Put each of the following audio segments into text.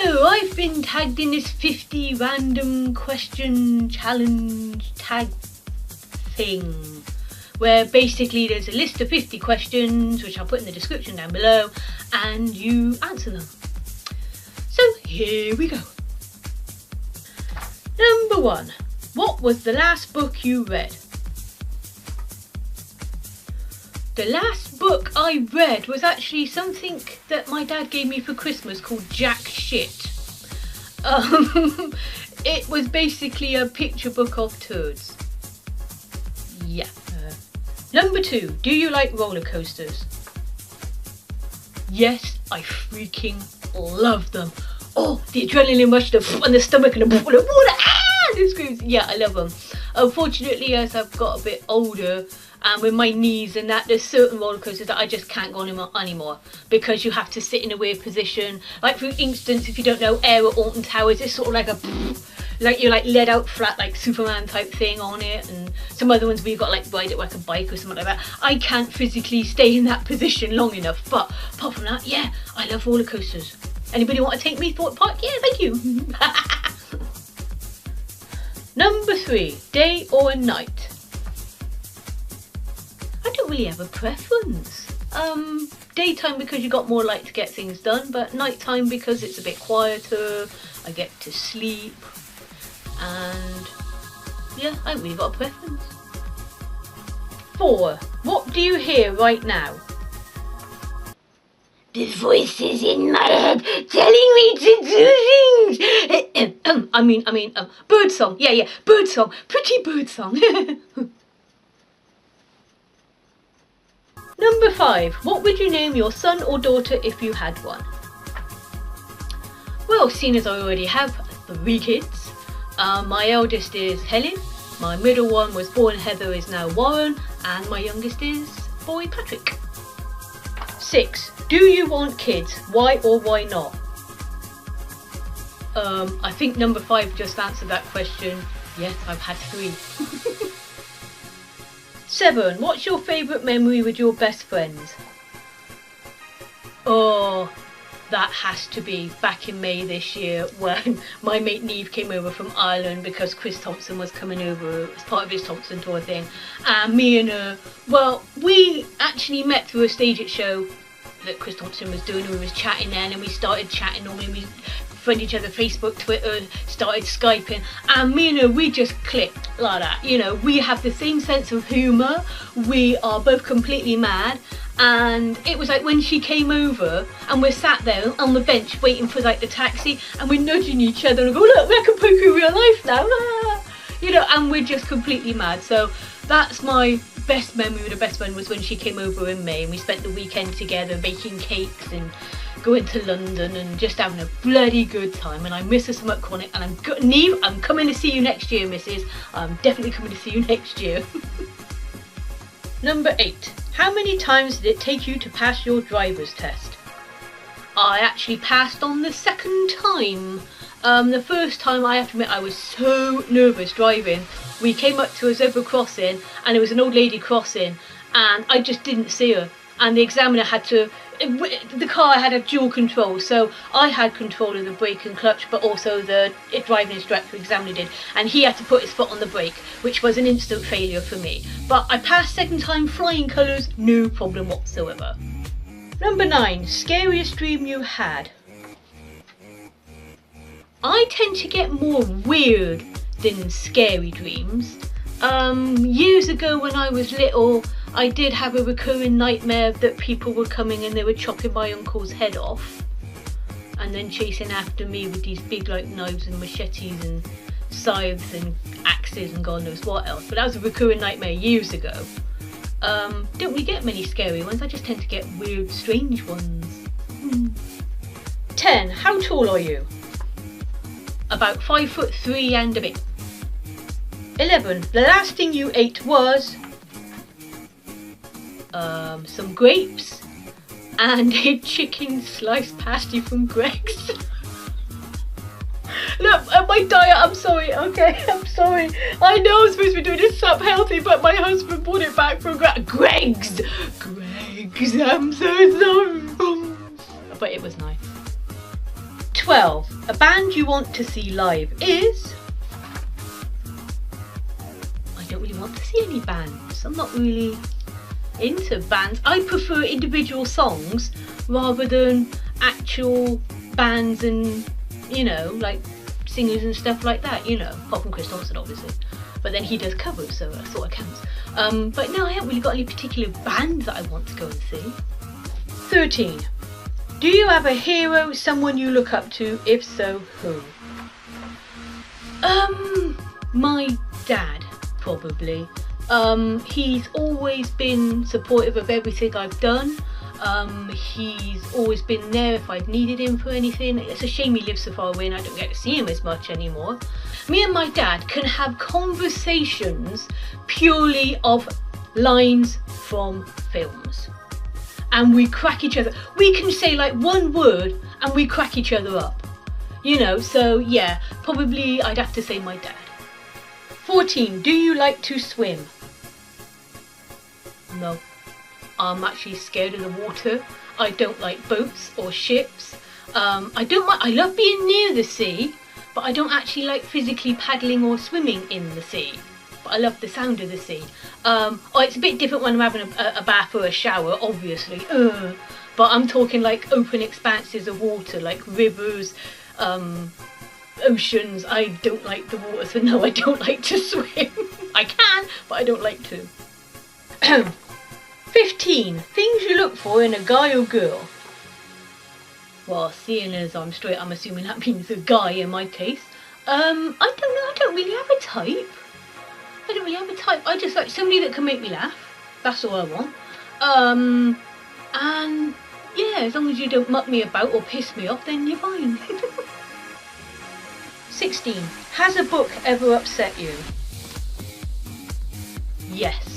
So I've been tagged in this 50 random question challenge tag thing, where basically there's a list of 50 questions which I'll put in the description down below and you answer them. So here we go. Number 1. What was the last book you read? The last book I read was actually something that my dad gave me for Christmas called Jack Shit. It was basically a picture book of turds. Yeah. Number 2. Do you like roller coasters? Yes, I freaking love them. Oh, the adrenaline rush, and the stomach and the water. The screams. Yeah, I love them. Unfortunately, as I've got a bit older, and with my knees and that, there's certain roller coasters that I just can't go on anymore because you have to sit in a weird position. Like for instance, if you don't know, Air at Alton Towers, it's sort of like like you're like laid out flat, like Superman type thing on it, and some other ones where you've got like ride it like a bike or something like that. I can't physically stay in that position long enough, but apart from that, yeah, I love roller coasters. Anybody want to take me Thought Park? Yeah, thank you. Number 3, day or night? I don't really have a preference. Daytime because you got more light to get things done, but nighttime because it's a bit quieter, I get to sleep, and yeah, I haven't really got a preference. 4. What do you hear right now? There's voices in my head telling me to do things. I mean, bird song. Yeah, bird song. Pretty bird song. Number 5. What would you name your son or daughter if you had one? Well, seeing as I already have 3 kids, my eldest is Helen, my middle one was born Heather, is now Warren, and my youngest is boy Patrick. 6. Do you want kids? Why or why not? I think number 5 just answered that question. Yes, I've had 3. 7. What's your favourite memory with your best friends? Oh, that has to be back in May this year when my mate Niamh came over from Ireland because Chris Thompson was coming over as part of his Thompson tour thing. And me and her, well, we actually met through a stage show that Chris Thompson was doing, and we was chatting then, and we started chatting normally. We friended each other, Facebook, Twitter, started Skyping, and me and her, we just clicked like that. You know, we have the same sense of humour, we are both completely mad, and it was like when she came over and we're sat there on the bench waiting for like the taxi, and we're nudging each other and go, look, we're comparing real life now, you know, and we're just completely mad. So that's my best memory with the best friend, was when she came over in May and we spent the weekend together baking cakes and going to London and just having a bloody good time. And I miss her so much, Chronic, and Niamh, I'm coming to see you next year, missus. I'm definitely coming to see you next year. Number 8. How many times did it take you to pass your driver's test? I actually passed on the 2nd time. The first time, I have to admit, I was so nervous driving. We came up to a zebra crossing and there was an old lady crossing and I just didn't see her, and the examiner had to, the car had a dual control, so I had control of the brake and clutch, but also the driving instructor examiner did, and he had to put his foot on the brake, which was an instant failure for me. But I passed 2nd time, flying colours, no problem whatsoever. Number 9. Scariest dream you had? I tend to get more weird than scary dreams. Years ago when I was little, I did have a recurring nightmare that people were coming and they were chopping my uncle's head off and then chasing after me with these big like knives and machetes and scythes and axes and God knows what else. But that was a recurring nightmare years ago. Don't really get many scary ones, I just tend to get weird, strange ones. 10. How tall are you? About 5'3" and a bit. 11. The last thing you ate was some grapes and a chicken sliced pasty from Greg's. Look, my diet, I'm sorry, okay, I'm sorry. I know I'm supposed to be doing this up healthy, but my husband brought it back from Greg's. I'm so sorry. But it was nice. 12. A band you want to see live is... I don't really want to see any bands. I'm not really into bands. I prefer individual songs rather than actual bands and, you know, like singers and stuff like that, you know, apart from Chris Thompson obviously, but then he does covers, so that sort of counts. But no, I haven't really got any particular band that I want to go and see. 13. Do you have a hero, someone you look up to? If so, who? My dad, probably. He's always been supportive of everything I've done. He's always been there if I've needed him for anything. It's a shame he lives so far away and I don't get to see him as much anymore. Me and my dad can have conversations purely of lines from films. And we crack each other. We can say like one word and we crack each other up. You know, so yeah, probably I'd have to say my dad. 14. Do you like to swim? No. I'm actually scared of the water. I don't like boats or ships. I love being near the sea, but I don't actually like physically paddling or swimming in the sea. But I love the sound of the sea. It's a bit different when I'm having a bath or a shower, obviously. But I'm talking like open expanses of water, like rivers, oceans. I don't like the water, so no, I don't like to swim. I can, but I don't like to. 15. Things you look for in a guy or girl. Well, seeing as I'm straight, I'm assuming that means a guy in my case. I don't know, I don't really have a type. I just like somebody that can make me laugh. That's all I want. And yeah, as long as you don't muck me about or piss me off, then you're fine. 16. Has a book ever upset you? Yes.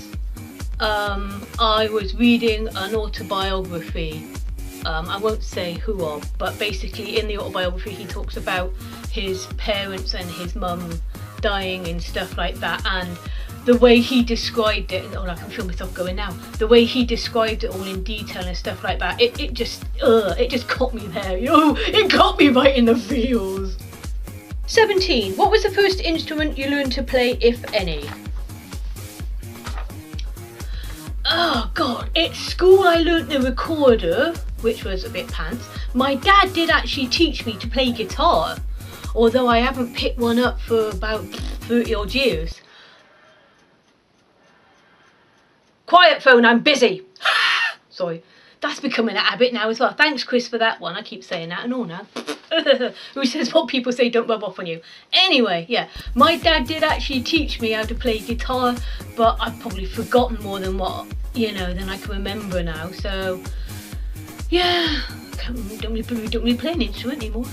I was reading an autobiography. I won't say who of, but basically in the autobiography he talks about his parents and his mum dying and stuff like that, and the way he described it, I can feel myself going now, the way he described it all in detail and stuff like that, it just got me there, you know, it got me right in the feels. 17. What was the first instrument you learned to play, if any? Oh god, at school I learnt the recorder, which was a bit pants. My dad did actually teach me to play guitar, although I haven't picked one up for about 30 odd years. Quiet phone, I'm busy. Sorry, that's becoming a habit now as well. Thanks Chris for that one, I keep saying that and all now. Who says what people say don't rub off on you. Anyway, yeah, my dad did actually teach me how to play guitar, but I've probably forgotten more than what, you know, than I can remember now. So yeah, don't really play an instrument anymore.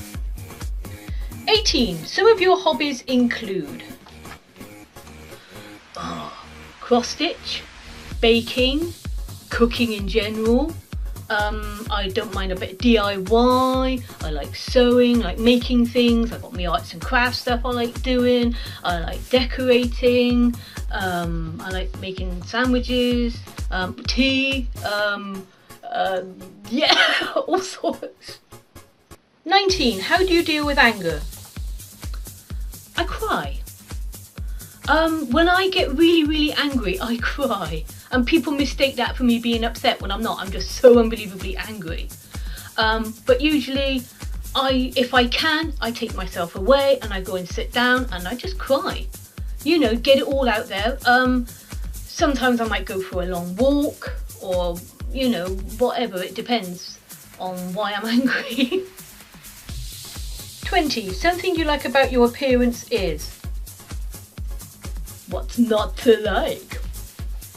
18. Some of your hobbies include cross stitch, baking, cooking in general. I don't mind a bit of DIY, I like sewing, like making things, I've got my arts and crafts stuff I like doing, I like decorating, I like making sandwiches, tea, yeah, all sorts. 19. How do you deal with anger? I cry. When I get really angry, I cry. And people mistake that for me being upset when I'm not. I'm just so unbelievably angry. But usually, if I can, I take myself away and I go and sit down and I just cry. You know, get it all out there. Sometimes I might go for a long walk or, you know, whatever. It depends on why I'm angry. 20. Something you like about your appearance is? What's not to like?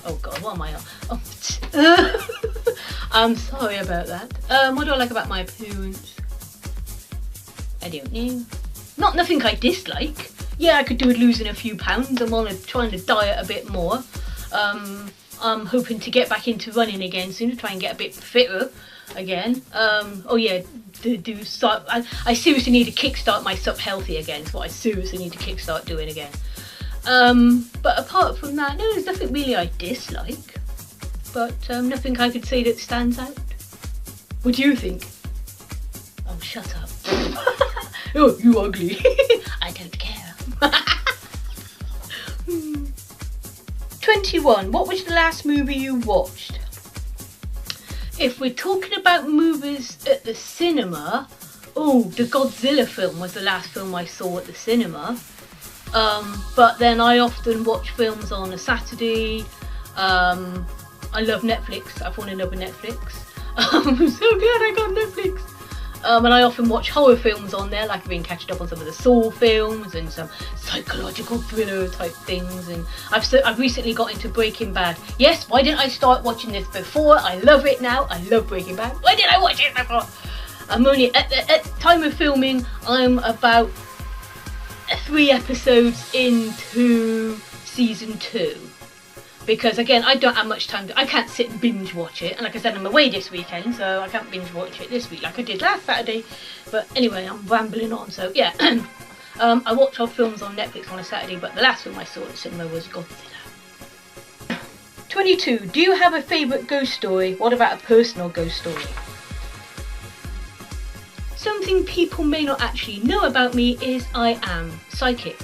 Oh god, what am I on? Oh, I'm sorry about that. What do I like about my appearance? I don't know. Nothing I dislike. Yeah, I could do with losing a few pounds. I'm trying to diet a bit more. I'm hoping to get back into running again soon, to try and get a bit fitter again. Oh yeah, I seriously need to kickstart my Sup Healthy again. It's what I seriously need to kickstart doing again. But apart from that, no, there's nothing really I dislike, but nothing I could say that stands out. What do you think? I'm shut up. Oh, you ugly. I don't care. 21. What was the last movie you watched? If we're talking about movies at the cinema, oh, the Godzilla film was the last film I saw at the cinema. But then I often watch films on a Saturday. I love Netflix. I've fallen in love with Netflix. I'm so glad I got Netflix. And I often watch horror films on there, like I've been catching up on some of the Saw films and some psychological thriller type things. And I've recently got into Breaking Bad. Yes, why didn't I start watching this before? I love it now. I love Breaking Bad. Why didn't I watch it before? I'm only at the time of filming. I'm about 3 episodes into season 2. Because again, I don't have much time. I can't sit and binge watch it. And like I said, I'm away this weekend, so I can't binge watch it this week like I did last Saturday. But anyway, I'm rambling on. So yeah, I watch our films on Netflix on a Saturday, but the last film I saw at the cinema was Godzilla. 22. Do you have a favourite ghost story? What about a personal ghost story? Something people may not actually know about me is I am psychic.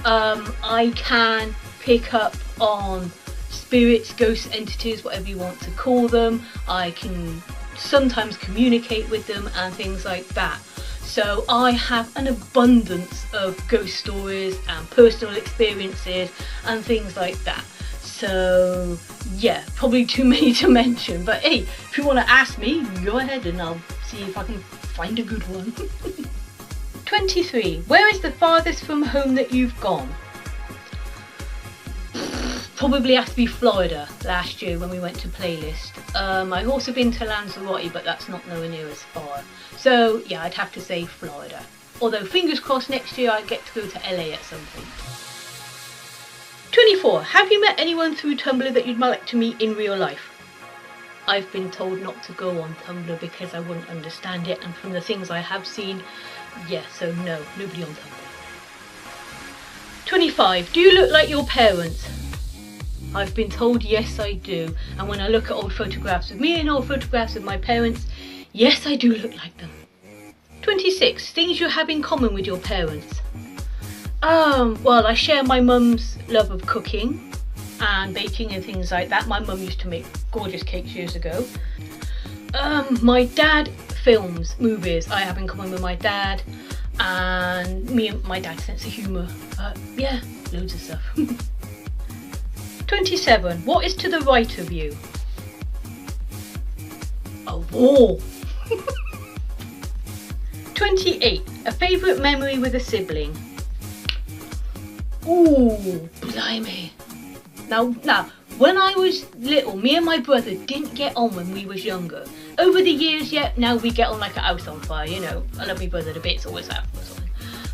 I can pick up on spirits, ghosts, entities, whatever you want to call them. I can sometimes communicate with them and things like that. So I have an abundance of ghost stories and personal experiences and things like that. So yeah, probably too many to mention, but hey, if you want to ask me, go ahead and I'll see if I can find a good one. 23. Where is the farthest from home that you've gone? Probably has to be Florida last year when we went to Playlist. I've also been to Lanzarote, but that's not nowhere near as far. So yeah, I'd have to say Florida. Although fingers crossed next year I get to go to LA at some point. 24. Have you met anyone through Tumblr that you'd like to meet in real life? I've been told not to go on Tumblr because I wouldn't understand it, and from the things I have seen, yeah, so no, nobody on Tumblr. 25. Do you look like your parents? I've been told yes I do, and when I look at old photographs of me and old photographs of my parents, yes I do look like them. 26. Things you have in common with your parents? Well, I share my mum's love of cooking and baking and things like that. My mum used to make gorgeous cakes years ago. My dad films movies. I have in common with my dad, and me and my dad's sense of humour. Yeah, loads of stuff. 27. What is to the right of you? A wall. 28. A favourite memory with a sibling? Ooh, blimey. Now, when I was little, me and my brother didn't get on when we was younger. Over the years, yeah, now we get on like a house on fire, you know. I love my brother to bits, always have or something.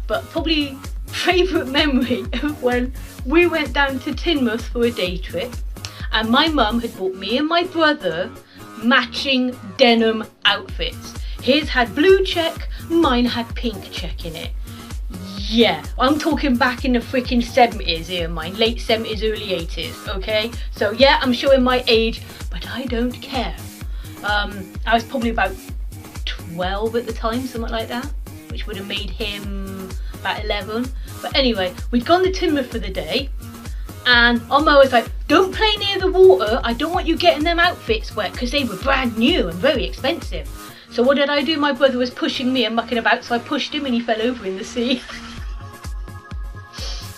But probably favourite memory of when we went down to Teignmouth for a day trip, and my mum had bought me and my brother matching denim outfits. His had blue check, mine had pink check in it. Yeah, I'm talking back in the freaking 70s here, mine, late 70s, early 80s, okay? So yeah, I'm showing my age, but I don't care. I was probably about 12 at the time, something like that, which would have made him about 11. But anyway, we'd gone to Teignmouth for the day, and Oma was like, don't play near the water, I don't want you getting them outfits wet, because they were brand new and very expensive. So what did I do? My brother was pushing me and mucking about, so I pushed him and he fell over in the sea.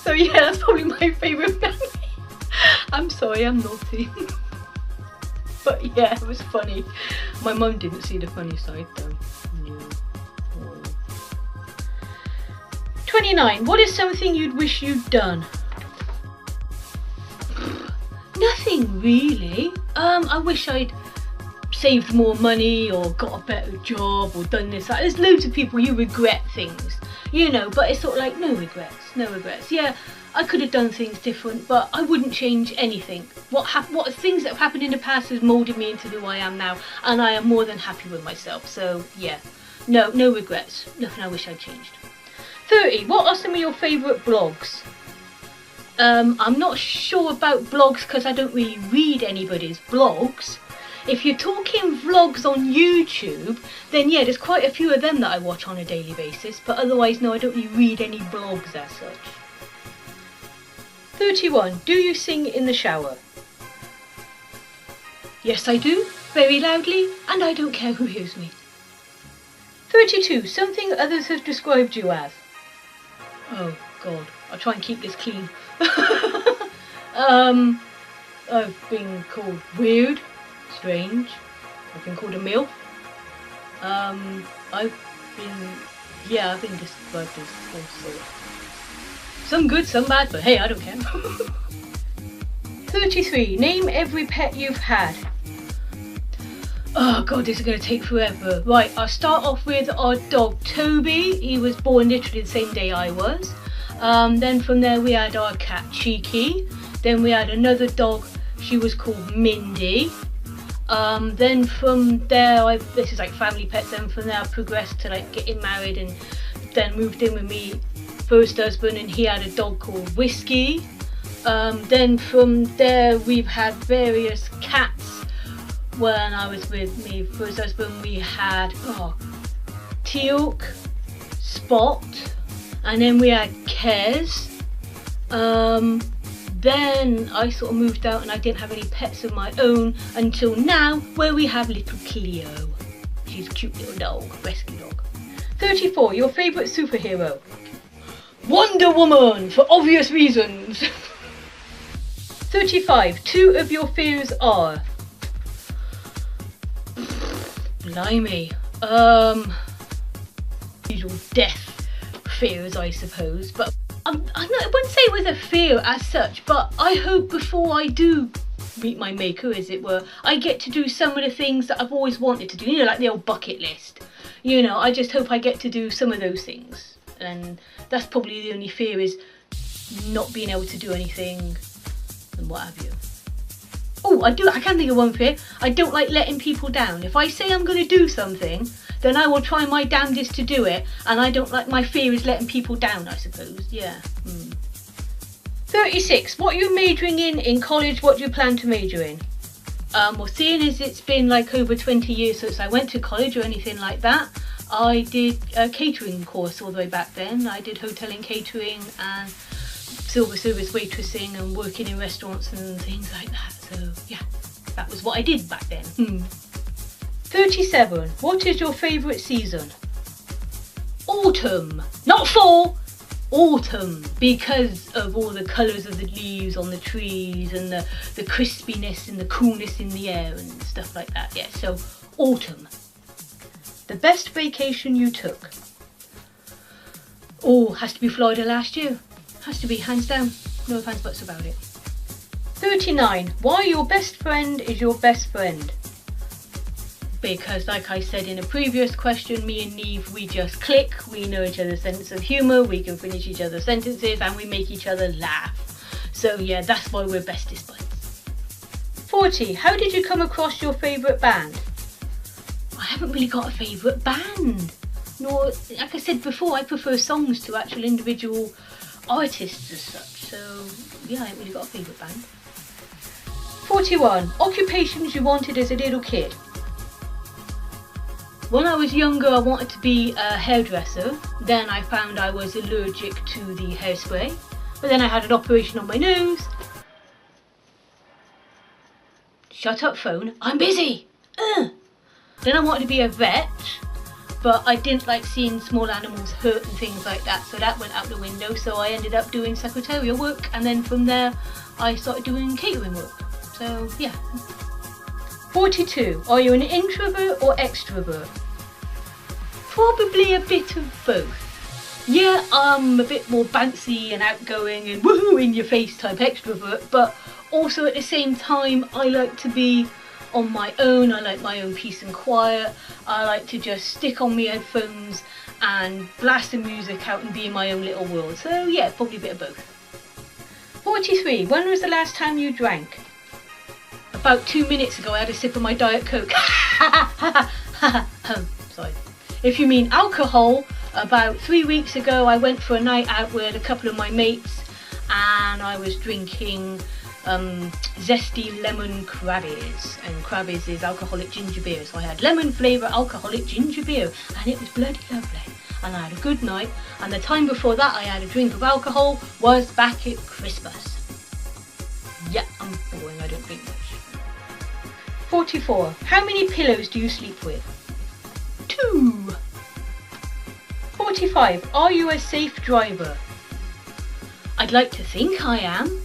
So yeah, that's probably my favourite memory. I'm sorry, I'm naughty. But yeah, it was funny. My mum didn't see the funny side though. No. Oh. 29. What is something you'd wish you'd done? Nothing really. I wish I'd saved more money or got a better job or done this, that. There's loads of people you regret things, you know, but it's sort of like no regrets. Yeah, I could have done things different, but I wouldn't change anything. What things that have happened in the past has moulded me into who I am now, and I am more than happy with myself. So yeah, no regrets. Nothing I wish I'd changed. 30. What are some of your favourite blogs? I'm not sure about blogs because I don't really read anybody's blogs. If you're talking vlogs on YouTube, then yeah, there's quite a few of them that I watch on a daily basis, but otherwise no, I don't really read any blogs as such. 31. Do you sing in the shower? Yes, I do, very loudly, and I don't care who hears me. 32. Something others have described you as? Oh God, I'll try and keep this clean. I've been called weird, strange. I've been called a MILF. I've been described as all sorts. Some good, some bad, but hey, I don't care. 33. Name every pet you've had. Oh God, this is going to take forever. Right, I'll start off with our dog Toby. He was born literally the same day I was. Then from there we had our cat Cheeky. Then we had another dog, she was called Mindy. Then from there, this is like family pets, then from there I progressed to like getting married and then moved in with me first husband, and he had a dog called Whiskey. Then from there we've had various cats. When I was with me first husband, we had Teal'c, Spot, and then we had Kez. Then I sort of moved out and I didn't have any pets of my own until now, where we have little Cleo. She's a cute little dog, rescue dog. 34. Your favourite superhero? Wonder Woman, for obvious reasons. 35. 2 of your fears are? Blimey. Usual death fears, I suppose, but I wouldn't say it was a fear as such, but I hope before I do meet my maker, as it were, I get to do some of the things that I've always wanted to do, you know, like the old bucket list. You know, I just hope I get to do some of those things, and that's probably the only fear, is not being able to do anything and what have you. Oh, I can think of one fear. I don't like letting people down. If I say I'm going to do something, then I will try my damnedest to do it, and I don't like, my fear is letting people down, I suppose. Yeah. 36. What are you majoring in college? What do you plan to major in? Well, seeing as it's been like over 20 years since I went to college or anything like that, I did a catering course all the way back then. I did hotel and catering and silver service waitressing and working in restaurants and things like that. So yeah, that was what I did back then. 37. What is your favourite season? Autumn. Not fall. Autumn, because of all the colours of the leaves on the trees and the crispiness and the coolness in the air and stuff like that. Yeah, so autumn. The best vacation you took? Oh, has to be Florida last year. Has to be, hands down. No ifs, ands, buts about it. 39. Why your best friend is your best friend? Because like I said in a previous question, me and Niamh, we just click, we know each other's sense of humour, we can finish each other's sentences and we make each other laugh. So yeah, that's why we're bestest buds. 40. How did you come across your favourite band? I haven't really got a favourite band. Nor, like I said before, I prefer songs to actual individual artists as such. So yeah, I haven't really got a favourite band. 41. Occupations you wanted as a little kid? When I was younger, I wanted to be a hairdresser. Then I found I was allergic to the hairspray. But then I had an operation on my nose. Shut up, phone. I'm busy. Then I wanted to be a vet, but I didn't like seeing small animals hurt and things like that. So that went out the window. So I ended up doing secretarial work. And then from there, I started doing catering work. So yeah. 42. Are you an introvert or extrovert? Probably a bit of both. Yeah, I'm a bit more bouncy and outgoing and woohoo in your face type extrovert, but also at the same time I like to be on my own. I like my own peace and quiet. I like to just stick on my headphones and blast the music out and be in my own little world. So yeah, probably a bit of both. 43. When was the last time you drank? About 2 minutes ago I had a sip of my Diet Coke. Sorry. If you mean alcohol, about 3 weeks ago I went for a night out with a couple of my mates and I was drinking zesty lemon crabbies, and crabbies is alcoholic ginger beer. So I had lemon flavour alcoholic ginger beer, and it was bloody lovely. And I had a good night. And the time before that I had a drink of alcohol was back at Christmas. Yeah, I'm boring, I don't drink much. 44. How many pillows do you sleep with? 2. 45. Are you a safe driver? I'd like to think I am.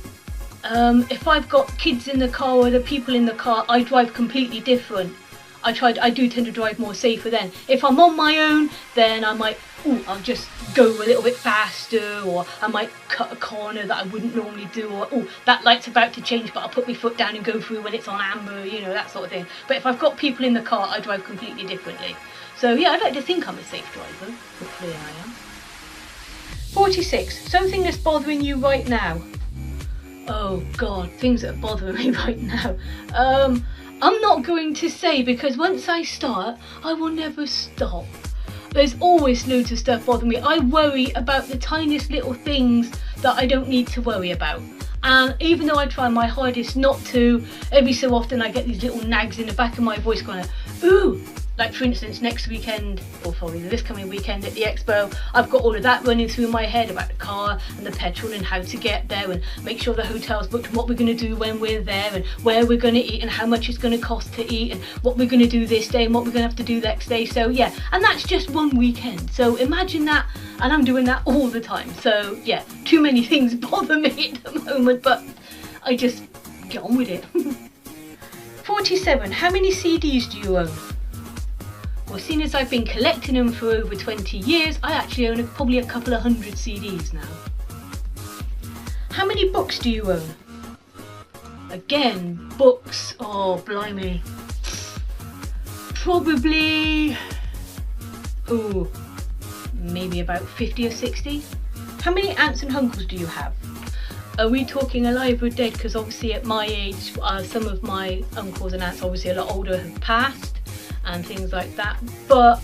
If I've got kids in the car or the people in the car, I drive completely different. I do tend to drive more safer then. If I'm on my own, then I might, I'll just go a little bit faster, or I might cut a corner that I wouldn't normally do, or that light's about to change but I'll put my foot down and go through when it's on amber, you know, that sort of thing. But if I've got people in the car, I drive completely differently. So yeah, I'd like to think I'm a safe driver. Hopefully I am. 46. Something that's bothering you right now. Oh God, things that bother me right now. I'm not going to say, because once I start, I will never stop. There's always loads of stuff bothering me. I worry about the tiniest little things that I don't need to worry about. And even though I try my hardest not to, every so often I get these little nags in the back of my voice going, ooh. Like for instance, next weekend, or probably this coming weekend at the expo, I've got all of that running through my head about the car and the petrol and how to get there, and make sure the hotel's booked, and what we're going to do when we're there, and where we're going to eat, and how much it's going to cost to eat, and what we're going to do this day and what we're going to have to do next day. So yeah, and that's just one weekend. So imagine that, and I'm doing that all the time. So yeah, too many things bother me at the moment, but I just get on with it. 47. How many CDs do you own? Well, seeing as I've been collecting them for over 20 years, I actually own probably a couple of hundred CDs now. How many books do you own? Again, books, oh blimey. Probably, maybe about 50 or 60. How many aunts and uncles do you have? Are we talking alive or dead? Because obviously at my age, some of my uncles and aunts, obviously a lot older, have passed and things like that, but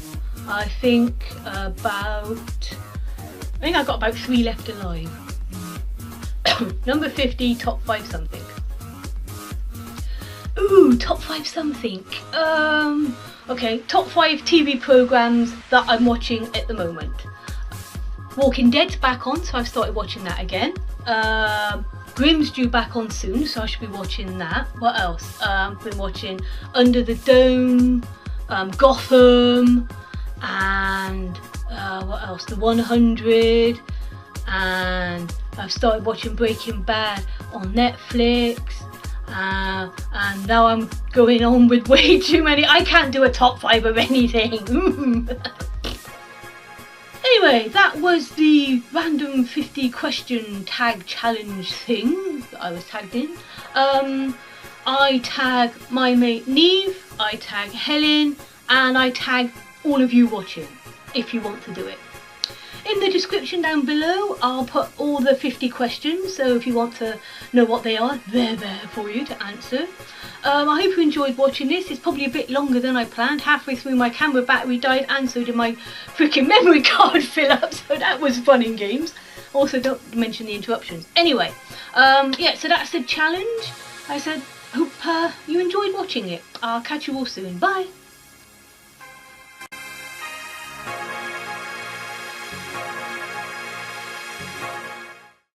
I think I've got about 3 left alive. Number 50, top 5 something. Ooh, top 5 something. Okay, top 5 TV programs that I'm watching at the moment. Walking Dead's back on, so I've started watching that again. Grimm's due back on soon, so I should be watching that. What else? I've been watching Under the Dome, Gotham, and what else? The 100, and I've started watching Breaking Bad on Netflix, and now I'm going on with way too many. I can't do a top 5 of anything. Anyway, that was the random 50 question tag challenge thing that I was tagged in. I tag my mate Niamh, I tag Helen, and I tag all of you watching if you want to do it. In the description down below, I'll put all the 50 questions, so if you want to know what they are, they're there for you to answer. I hope you enjoyed watching this. It's probably a bit longer than I planned. Halfway through my camera battery died, and so did my freaking memory card fill up, so that was fun in games. Also, don't mention the interruptions. Anyway, yeah, so that's the challenge. I said, hope you enjoyed watching it. I'll catch you all soon. Bye.